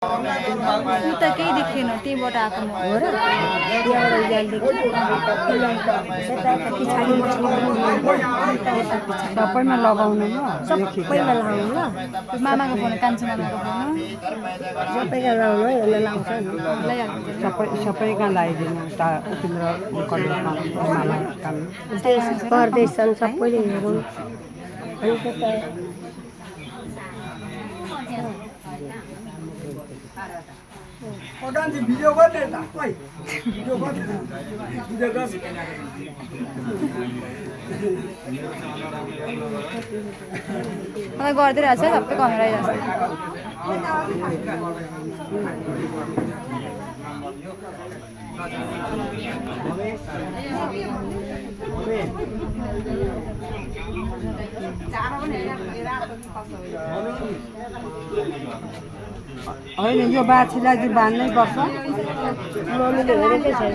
उ त केही देखेन त्यहीबाट आएको म हो र त्यहाँबाट उज्यालो सबैमा लगाउनु ल सबैमा लाउनु ल मामाको फोन कान्छो मामाको फोन सबैका लाउनु है यसले लाउँछ नि लगाइहाल्नु सबैका लगाइदिनु तिम्रो मामा काम देश परदेश छन् सबैले हेरौँ अनि त्यता भिडियो गर्ने त ओइ भिडियो गर्ने भिडियो गर्ने मलाई गर्दै रहेछ सबै कमेरा आइरहेछ होइन यो बाछीलाई चाहिँ बान्नै पर्छ मम्मीले हेरेकै छैन